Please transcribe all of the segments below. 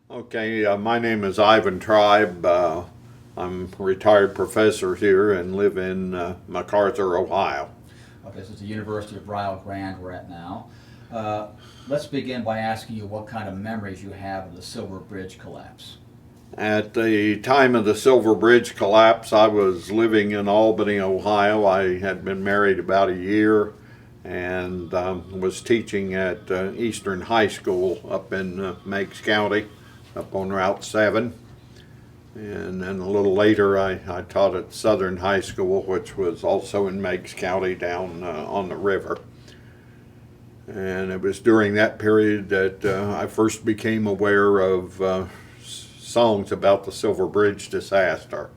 Okay, my name is Ivan Tribe. I'm a retired professor here and live in MacArthur, Ohio. Okay, this is the University of Rio Grande we're at now. Uh, let's begin by asking you what kind of memories you have of the Silver Bridge collapse. At the time of the Silver Bridge collapse, I was living in Albany, Ohio. I had been married about a year and was teaching at Eastern High School up in Meigs County, up on Route 7. And then a little later, I taught at Southern High School, which was also in Meigs County down on the river. And it was during that period that I first became aware of songs about the Silver Bridge disaster.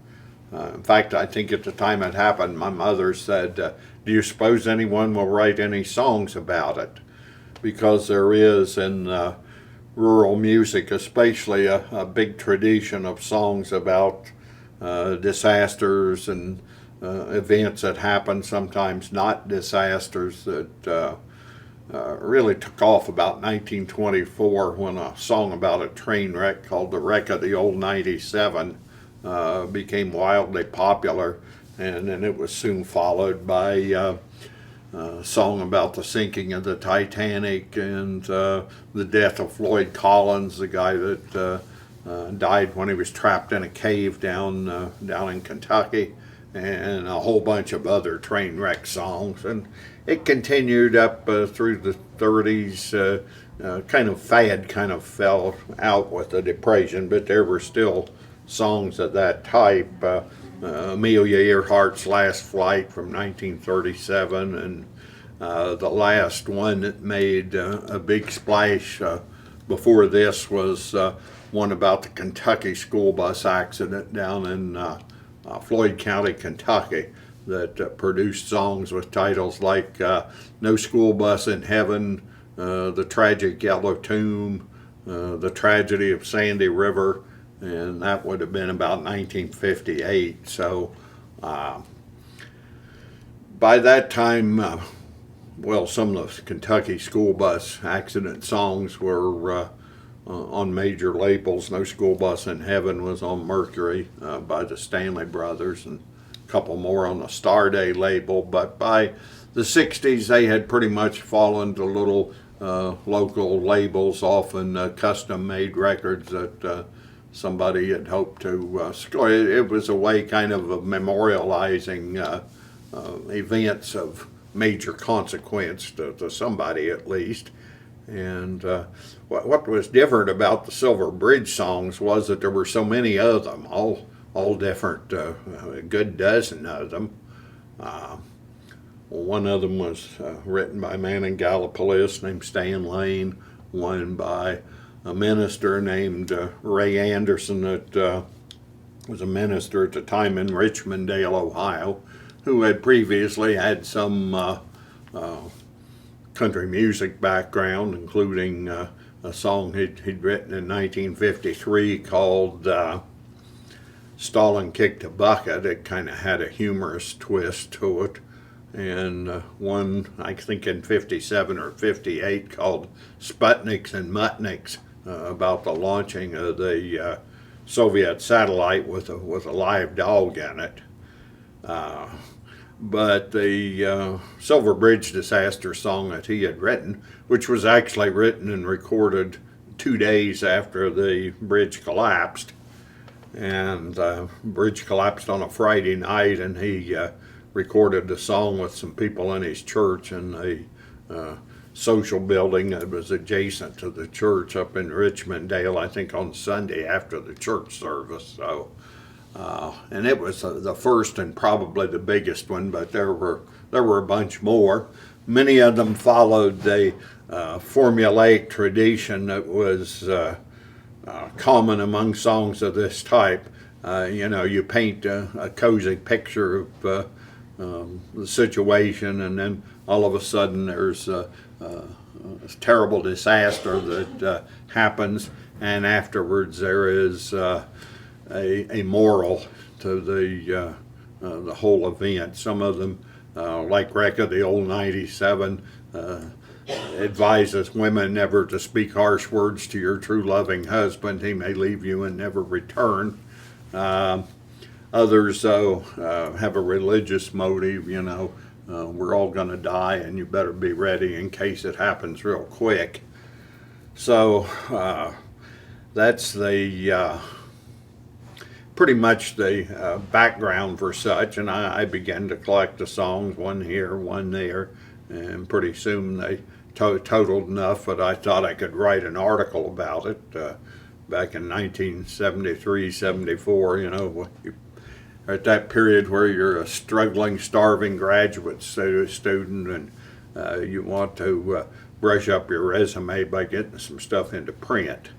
In fact, I think at the time it happened, my mother said, "Do you suppose anyone will write any songs about it?" Because there is in rural music, especially a big tradition of songs about disasters and events that happen, sometimes not disasters, that really took off about 1924 when a song about a train wreck called "The Wreck of the Old 97" became wildly popular, and then it was soon followed by a song about the sinking of the Titanic and the death of Floyd Collins, the guy that died when he was trapped in a cave down in Kentucky, and a whole bunch of other train wreck songs. And it continued up through the 30s. Kind of fell out with the Depression, but there were still songs of that type. Amelia Earhart's Last Flight from 1937, and the last one that made a big splash before this was one about the Kentucky school bus accident down in Floyd County, Kentucky, that produced songs with titles like "No School Bus in Heaven," "The Tragic Yellow Tomb," "The Tragedy of Sandy River," and that would have been about 1958. So by that time, some of the Kentucky school bus accident songs were on major labels. "No School Bus in Heaven" was on Mercury by the Stanley Brothers, and a couple more on the Starday label. But by the 60s, they had pretty much fallen to little local labels, often custom-made records that somebody had hoped to score. It was a way kind of memorializing events of major consequence to somebody at least. And what was different about the Silver Bridge songs was that there were so many of them, all different, a good dozen of them. One of them was written by a man in Gallipolis named Stan Lane, one by a minister named Ray Anderson that was a minister at the time in Richmondale, Ohio, who had previously had some country music background, including a song he'd written in 1953 called "Stalin Kicked a Bucket." It kind of had a humorous twist to it. And one, I think in 57 or 58, called "Sputniks and Mutniks," about the launching of the Soviet satellite with a live dog in it. But the Silver Bridge disaster song that he had written, which was actually written and recorded 2 days after the bridge collapsed, and the bridge collapsed on a Friday night, and he recorded the song with some people in his church in a social building that was adjacent to the church up in Richmondale, I think on Sunday after the church service. So, and it was the first and probably the biggest one, but there were a bunch more. Many of them followed the formulaic tradition that was common among songs of this type. You paint a cozy picture of the situation, and then all of a sudden there's a terrible disaster that happens, and afterwards there is a moral to the whole event. Some of them, like "Wreck of the Old 97," advises women never to speak harsh words to your true loving husband. He may leave you and never return. Others, though, have a religious motive, you know. We're all going to die, and you better be ready in case it happens real quick. So that's the pretty much the background for such, and I began to collect the songs, one here, one there, and pretty soon they totaled enough that I thought I could write an article about it back in 1973, 74, you know, at that period where you're a struggling, starving graduate student and you want to brush up your resume by getting some stuff into print.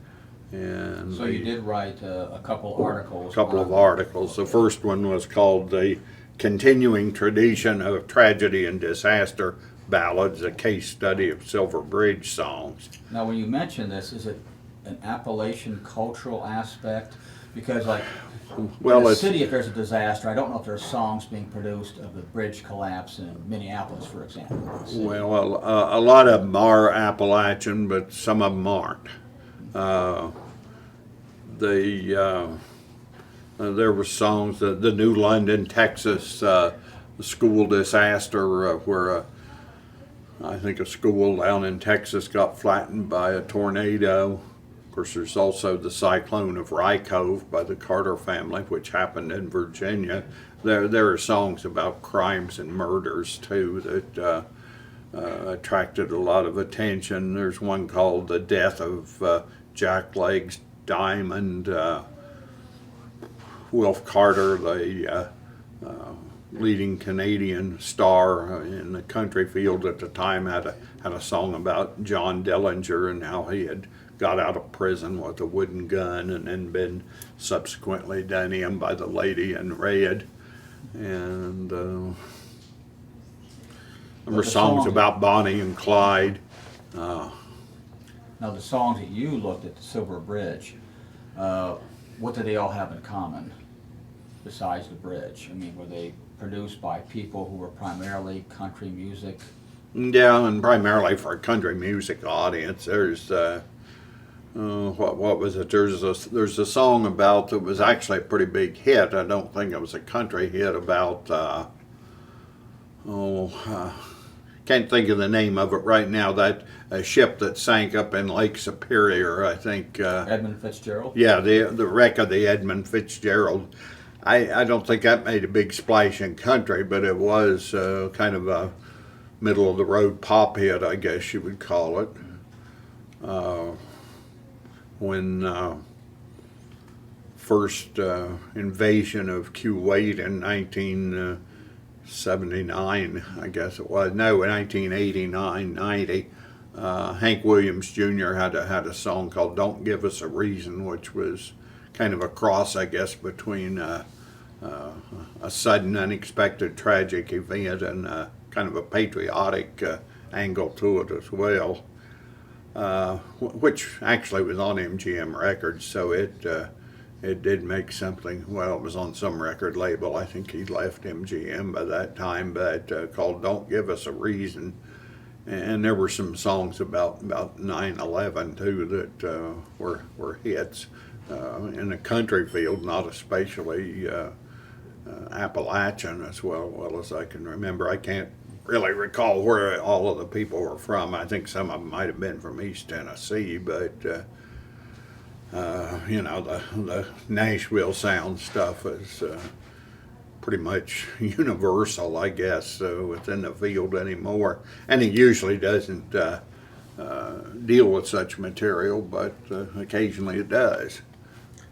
And So you did write a couple articles. A couple of articles. The first one was called The Continuing Tradition of Tragedy and Disaster Ballads, a case study of Silver Bridge songs. Now, when you mention this, is it an Appalachian cultural aspect? Because, like, Well, in the it's, city, if there's a disaster, I don't know if there's songs being produced of the bridge collapse in Minneapolis, for example. well, a lot of them are Appalachian, but some of them aren't. There were songs, the New London, Texas school disaster where I think a school down in Texas got flattened by a tornado. Of course, there's also the cyclone of Rye by the Carter family, which happened in Virginia. There are songs about crimes and murders too that attracted a lot of attention. There's one called "The Death of Jack Legs Diamond." Wilf Carter, the leading Canadian star in the country field at the time, had a song about John Dillinger and how he had got out of prison with a wooden gun and then been subsequently done in by the lady in red. And there were songs about Bonnie and Clyde. Now, the songs that you looked at the Silver Bridge, what did they all have in common besides the bridge? I mean, were they produced by people who were primarily country music? Yeah, and primarily for a country music audience. There's what was it? There's a song about that was actually a pretty big hit. I don't think it was a country hit about can't think of the name of it right now. That a ship that sank up in Lake Superior, I think. Edmund Fitzgerald? Yeah, the wreck of the Edmund Fitzgerald. I don't think that made a big splash in country, but it was kind of a middle of the road pop hit, I guess you would call it. When first invasion of Kuwait in 1979, I guess it was. No, 1989, 90. Hank Williams Jr. had a song called "Don't Give Us a Reason," which was kind of a cross, I guess, between a sudden, unexpected, tragic event and kind of a patriotic angle to it as well, which actually was on MGM Records, so it did make something. Well, it was on some record label. I think he'd left MGM by that time, but called "Don't Give Us a Reason." And there were some songs about 9/11 too that were hits in the country field, not especially Appalachian as well as I can remember. I can't really recall where all of the people were from. I think some of them might have been from East Tennessee, but you know, the Nashville sound stuff is pretty much universal, I guess, within the field anymore. And it usually doesn't deal with such material, but occasionally it does.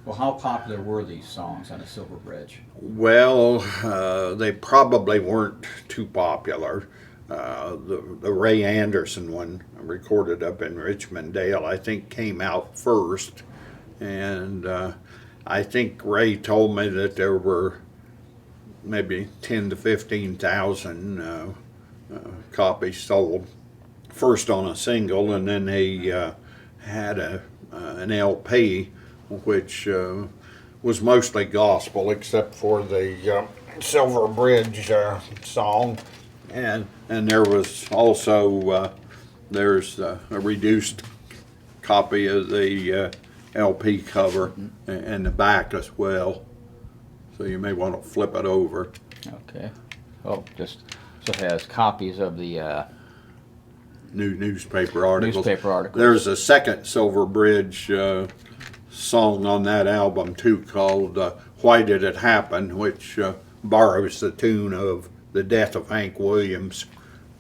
Well, how popular were these songs on the Silver Bridge? Well, they probably weren't too popular. The Ray Anderson one, recorded up in Richmond Dale, I think came out first. And I think Ray told me that there were maybe 10 to 15,000 copies sold, first on a single, and then they had an LP, which was mostly gospel, except for the Silver Bridge song, and there was also there's a reduced copy of the LP cover and the back as well. So you may want to flip it over. Okay. Oh, just so it has copies of the Newspaper articles. newspaper articles. There's a second Silver Bridge song on that album too called Why Did It Happen, which borrows the tune of The Death of Hank Williams.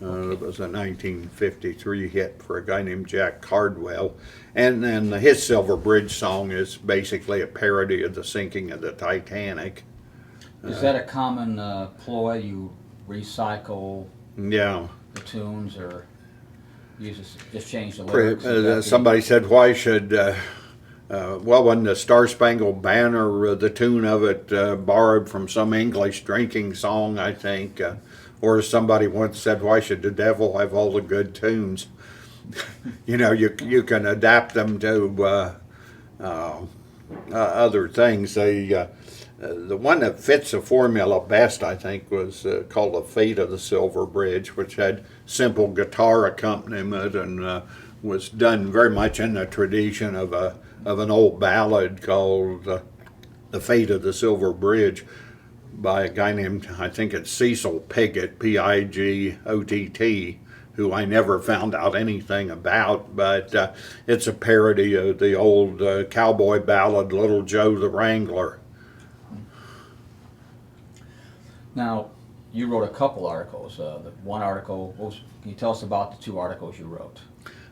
It was a 1953 hit for a guy named Jack Cardwell. And then his Silver Bridge song is basically a parody of the sinking of the Titanic. Is that a common ploy? You recycle Yeah. the tunes, or you just change the lyrics? Is that the- Somebody said, why should, well, when the Star Spangled Banner, the tune of it borrowed from some English drinking song, I think. Or somebody once said, why should the devil have all the good tunes? You know, you can adapt them to other things. The one that fits the formula best, I think, was called The Fate of the Silver Bridge, which had simple guitar accompaniment and was done very much in the tradition of an old ballad called The Fate of the Silver Bridge by a guy named, I think it's Cecil Pigott, Pigott, who I never found out anything about, but it's a parody of the old cowboy ballad Little Joe the Wrangler. Now, you wrote a couple articles. The one article, can you tell us about the two articles you wrote?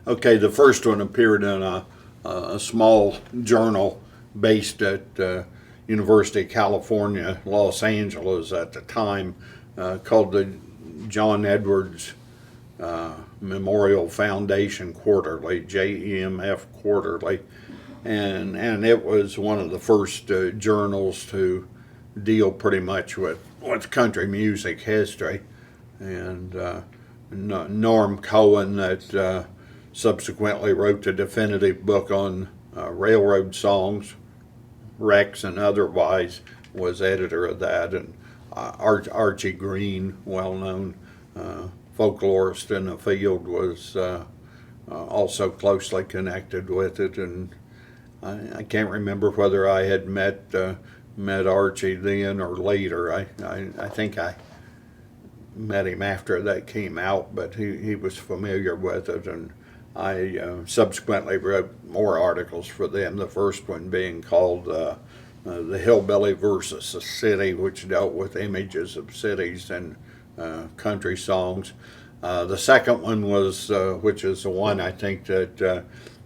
Okay, the first one appeared in a small journal based at University of California, Los Angeles at the time, called the John Edwards Memorial Foundation Quarterly, JEMF Quarterly, and it was one of the first journals to deal pretty much with country music history. And Norm Cohen, that subsequently wrote the definitive book on railroad songs, wrecks and otherwise, was editor of that. And Archie Green, well-known folklorist in the field, was also closely connected with it. And I can't remember whether I had met Archie then or later. I think I met him after that came out, but he was familiar with it, and I subsequently wrote more articles for them, the first one being called The Hillbilly versus the City, which dealt with images of cities and country songs. The second one was, which is the one I think that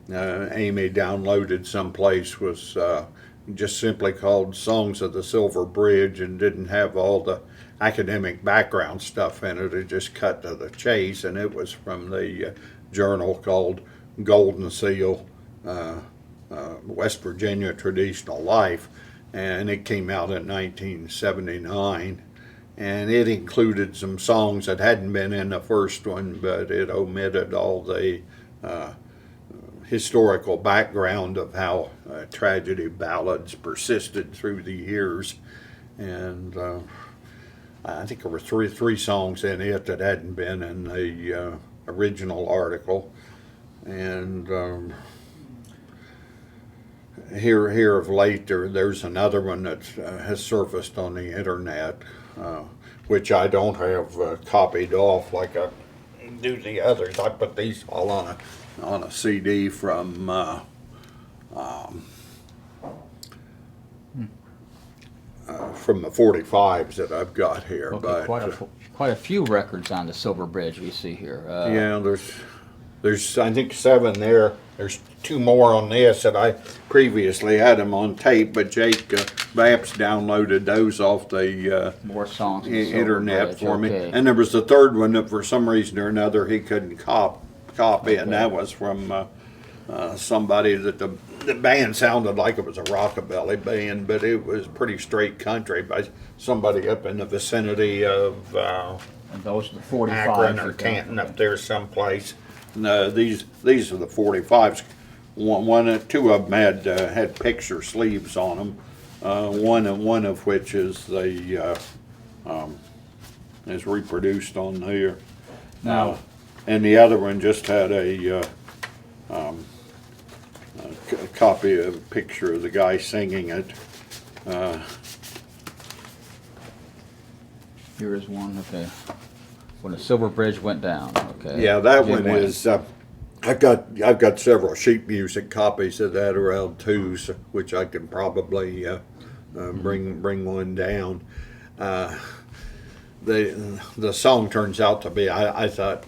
Amy downloaded someplace, was just simply called Songs of the Silver Bridge, and didn't have all the academic background stuff in it. It just cut to the chase, and it was from the journal called Golden Seal, West Virginia Traditional Life, and it came out in 1979. And it included some songs that hadn't been in the first one, but it omitted all the historical background of how tragedy ballads persisted through the years. And I think there were three songs in it that hadn't been in the original article. And here of late, there's another one that has surfaced on the internet, which I don't have copied off like I do the others. I put these all on a CD from the 45s that I've got here. Okay, But quite a few records on the Silver Bridge we see here. yeah, there's I think 7 there. There's 2 more on this that I previously had them on tape, but Jake Vapps downloaded those off the more songs on the Silver internet Bridge, for me. okay. And there was the third one that for some reason or another he couldn't copy, and that was from somebody that the band sounded like it was a rockabilly band, but it was pretty straight country by somebody up in the vicinity of And those are the 45s. Akron or Canton up there someplace. No, these are the 45s. Two of them had picture sleeves on them. One of which is is reproduced on there. Now, and the other one just had a copy of a picture of the guy singing it. Here is one, okay. When the Silver Bridge went down, okay. Yeah, that Jim one Wayne. is. I've got several sheet music copies of that around too, so, which I can probably bring one down. The song turns out to be. I thought,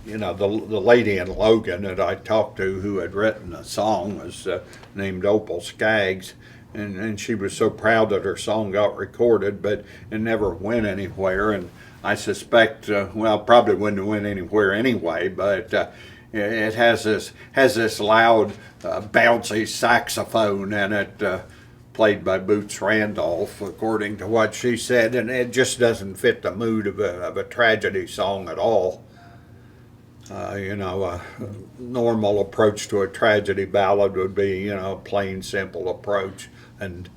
you know, the lady in Logan that I talked to who had written the song was named Opal Skaggs. And she was so proud that her song got recorded, but it never went anywhere. And I suspect, well, probably wouldn't have went anywhere anyway. But it has this loud, bouncy saxophone in it, played by Boots Randolph, according to what she said, and it just doesn't fit the mood of a tragedy song at all. You know, a normal approach to a tragedy ballad would be, you know, a plain, simple approach, and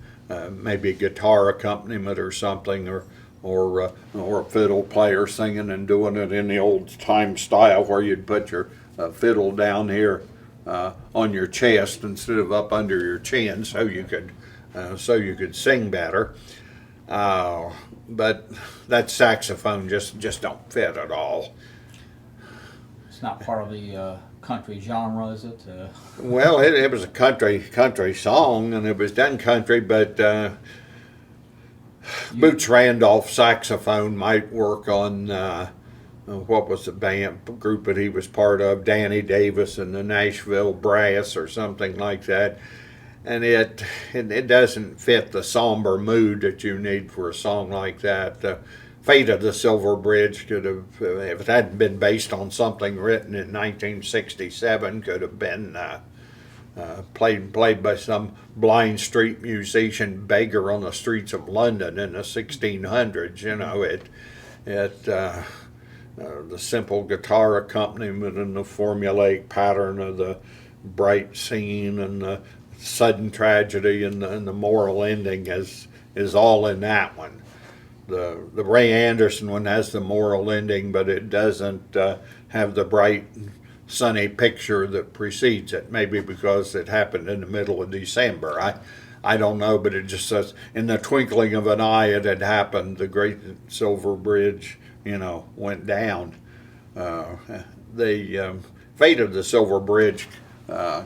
maybe a guitar accompaniment or something, or a fiddle player singing and doing it in the old time style, where you'd put your fiddle down here on your chest instead of up under your chin, so you could sing better. But that saxophone just don't fit at all. It's not part of the country genre, is it? Well, it was a country song, and it was done country, but Boots Randolph saxophone might work on what was the band group that he was part of, Danny Davis and the Nashville Brass or something like that. And it doesn't fit the somber mood that you need for a song like that. The Fate of the Silver Bridge could have, if it hadn't been based on something written in 1967, could have been played by some blind street musician beggar on the streets of London in the 1600s. You know, the simple guitar accompaniment and the formulaic pattern of the bright scene and the sudden tragedy and the moral ending is all in that one. The Ray Anderson one has the moral ending, but it doesn't have the bright, sunny picture that precedes it. Maybe because it happened in the middle of December. I don't know, but it just says, in the twinkling of an eye it had happened. The great Silver Bridge, you know, went down. The Fate of the Silver Bridge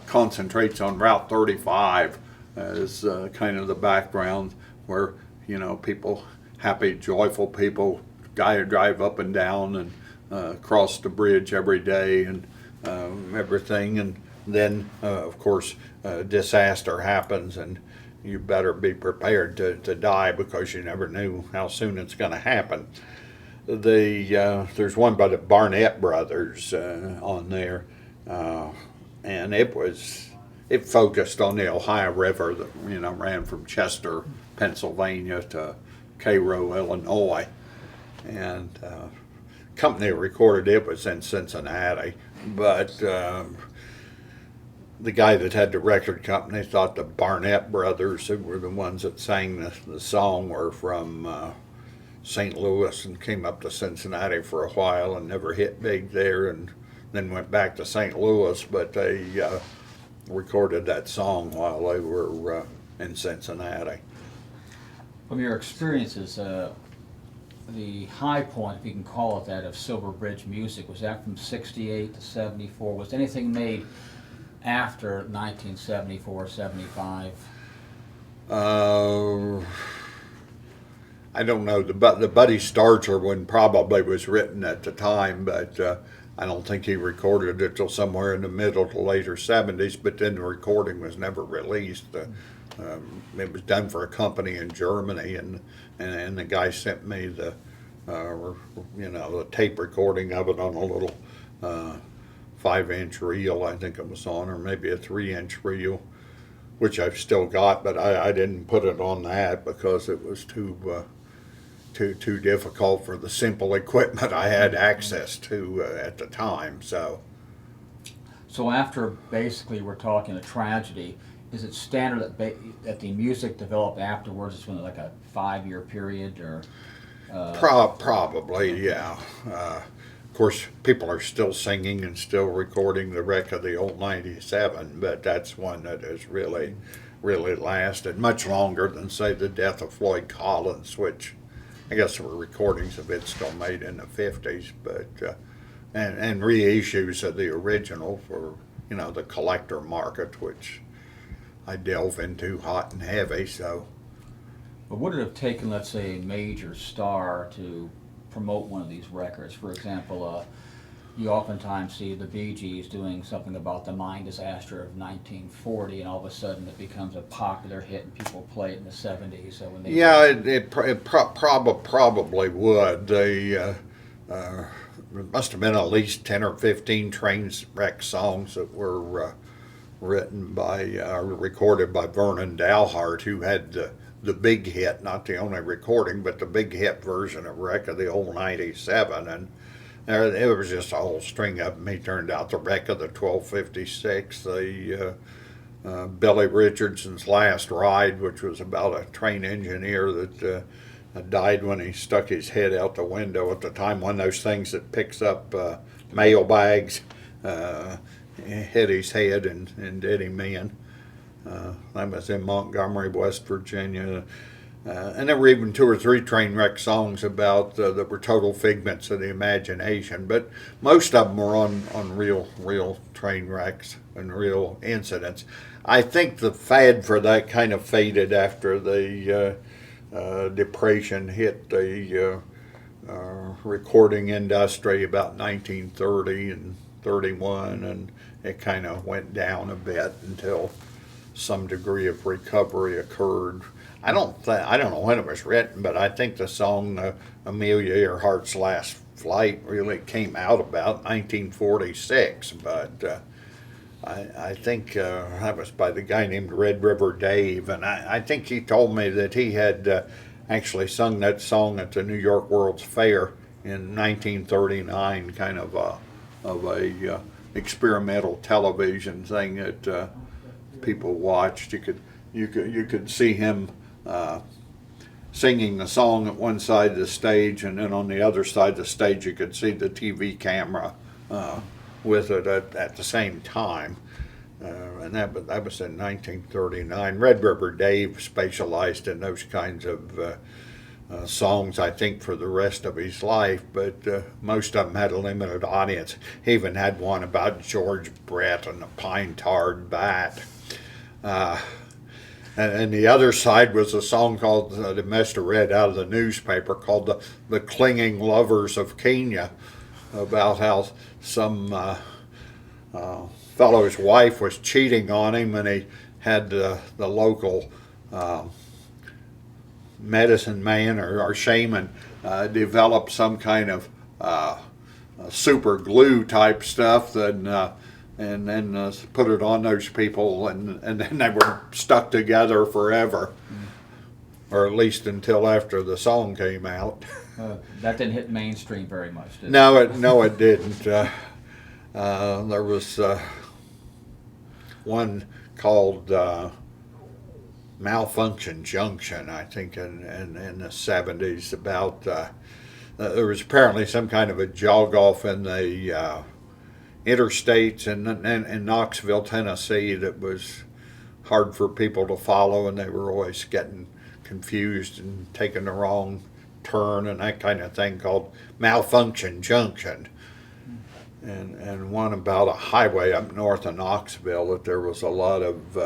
concentrates on Route 35 as kind of the background, where, you know, people, happy, joyful people, drive up and down and cross the bridge every day and everything. And then, of course, disaster happens, and you better be prepared to die, because you never knew how soon it's going to happen. There's one by the Barnett brothers on there, and it focused on the Ohio River that, you know, ran from Chester, Pennsylvania to Cairo, Illinois, and company that recorded it was in Cincinnati, but the guy that had the record company thought the Barnett brothers, who were the ones that sang the song, were from St. Louis and came up to Cincinnati for a while and never hit big there, and then went back to St. Louis, but they recorded that song while they were in Cincinnati. From your experiences, the high point, if you can call it that, of Silver Bridge music, was that from 68 to 74? Was anything made after 1974, 75? I don't know. The Buddy Starcher one probably was written at the time, but I don't think he recorded it till somewhere in the middle to later 70s, but then the recording was never released. It was done for a company in Germany, and the guy sent me the tape recording of it on a little 5-inch reel, I think it was on, or maybe a 3-inch reel, which I've still got, but I didn't put it on that because it was too difficult for the simple equipment I had access to at the time. So after, basically, we're talking a tragedy, is it standard that the music developed afterwards? It's been like a 5-year period, or? Probably, yeah. Of course, people are still singing and still recording the wreck of the old 97, but that's one that has really, really lasted much longer than, say, the death of Floyd Collins, which I guess there were recordings of it still made in the 50s, but and reissues of the original for, you know, the collector market, which I delve into hot and heavy. So, But would it have taken, let's say, a major star to promote one of these records? For example, you oftentimes see the Bee Gees doing something about the mine disaster of 1940, and all of a sudden it becomes a popular hit and people play it in the 70s. So when they yeah, probably would. There must have been at least 10 or 15 train wreck songs that were written by, recorded by Vernon Dalhart, who had the big hit, not the only recording, but the big hit version of Wreck of the Old 97. And it was just a whole string of them. He turned out the Wreck of the 1256, the Billy Richardson's Last Ride, which was about a train engineer that died when he stuck his head out the window at the time. One of those things that picks up mail bags, hit his head and did him in. That was in Montgomery, West Virginia. And there were even 2 or 3 train wreck songs about that were total figments of the imagination. But most of them were on real train wrecks and real incidents. I think the fad for that kind of faded after the Depression hit the recording industry about 1930 and 31, and it kind of went down a bit until some degree of recovery occurred. I don't know when it was written, but I think the song Amelia Earhart's Last Flight really came out about 1946, but I think that was by the guy named Red River Dave, and I think he told me that he had actually sung that song at the New York World's Fair in 1939, kind of a experimental television thing that people watched. You could see him singing the song at one side of the stage, and then on the other side of the stage you could see the TV camera with it at the same time. And that was in 1939. Red River Dave specialized in those kinds of songs, I think, for the rest of his life, but most of them had a limited audience. He even had one about George Brett and the pine-tarred bat. And the other side was a song called, they must have read out of the newspaper, called the Clinging Lovers of Kenya, about how some fellow's wife was cheating on him, and he had the local medicine man or shaman develop some kind of super glue type stuff that and then put it on those people, and then they were stuck together forever, or at least until after the song came out. that didn't hit mainstream very much, did it? No, it didn't. There was one called Malfunction Junction, I think, in the 70s, about there was apparently some kind of a jog off in the interstates in Knoxville, Tennessee, that was hard for people to follow, and they were always getting confused and taking the wrong turn and that kind of thing, called Malfunction Junction. And one about a highway up north of Knoxville that there was a lot of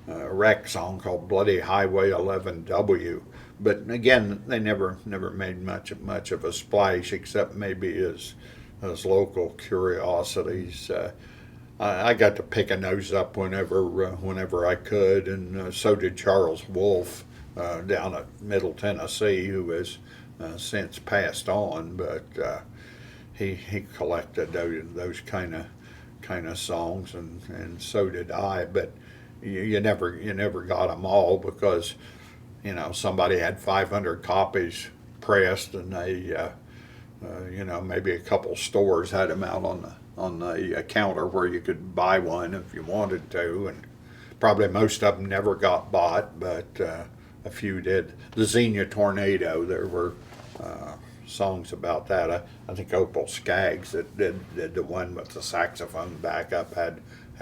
wreck song called Bloody Highway 11W. But again, they never made much of a splash, except maybe as local curiosities. I got to picking those up whenever I could, and so did Charles Wolfe down at Middle Tennessee, who has since passed on, but he collected those kind of songs, and so did I. But you never got them all, because somebody had 500 copies pressed, and they maybe a couple stores had them out on the counter where you could buy one if you wanted to, and probably most of them never got bought, but a few did. The Xenia Tornado, there were songs about that. I think Opal Skaggs that did the one with the saxophone backup had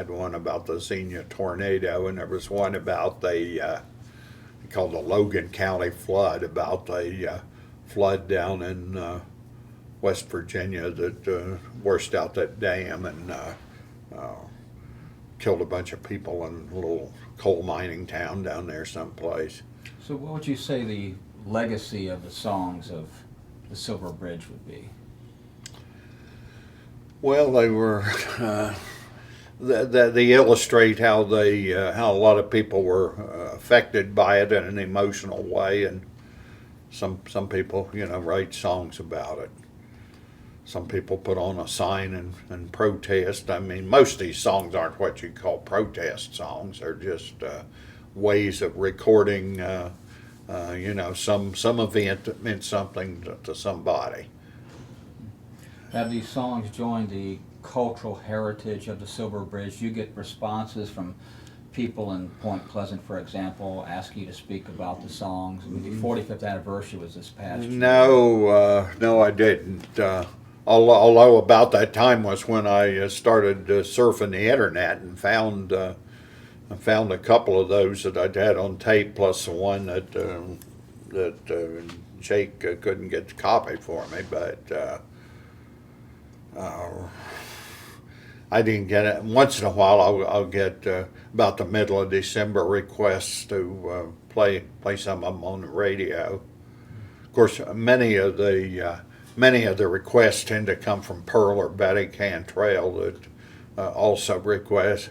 one about the Xenia tornado, and there was one about the called the Logan County flood, about the flood down in West Virginia that washed out that dam and killed a bunch of people in a little coal mining town down there someplace. So what would you say the legacy of the songs of the Silver Bridge would be? Well, they were they illustrate how how a lot of people were affected by it in an emotional way, and some people write songs about it. Some people put on a sign and protest. I mean, most of these songs aren't what you call protest songs. They're just ways of recording, some event that meant something to somebody. Have these songs joined the cultural heritage of the Silver Bridge? Do you get responses from people in Point Pleasant, for example, asking you to speak about the songs? I mean, the 45th anniversary was this past year. No, I didn't. Although about that time was when I started surfing the internet and found a couple of those that I'd had on tape, plus the one that Jake couldn't get the copy for me, but I didn't get it. Once in a while, I'll get about the middle of December requests to play some of them on the radio. Of course, many of the requests tend to come from Pearl or Betty Cantrell that also request.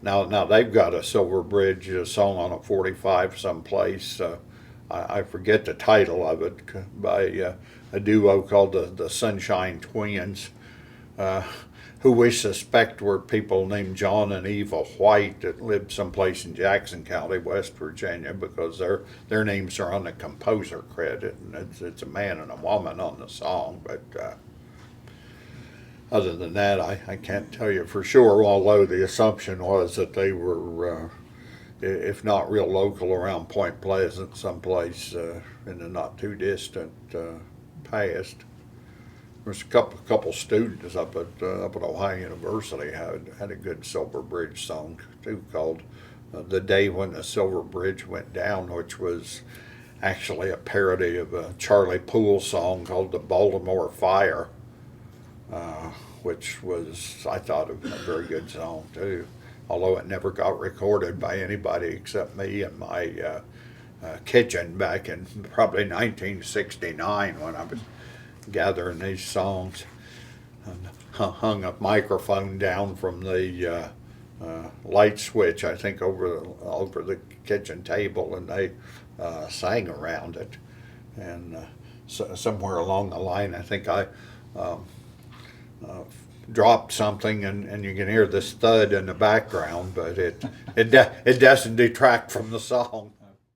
Now they've got a Silver Bridge song on a 45 someplace. I forget the title of it, by a duo called the Sunshine Twins, who we suspect were people named John and Eva White that lived someplace in Jackson County, West Virginia, because their names are on the composer credit, and it's a man and a woman on the song. But other than that, I can't tell you for sure, although the assumption was that they were, if not real local, around Point Pleasant, someplace in the not too distant past. There's a couple students up at Ohio University had a good Silver Bridge song too, called "The Day When the Silver Bridge Went Down," which was actually a parody of a Charlie Poole song called "The Baltimore Fire," which was, I thought, a very good song too, although it never got recorded by anybody except me in my kitchen back in probably 1969 when I was gathering these songs, and hung a microphone down from the light switch, I think, over the kitchen table, and they sang around it. And somewhere along the line, I think I dropped something, and you can hear this thud in the background, but it doesn't detract from the song.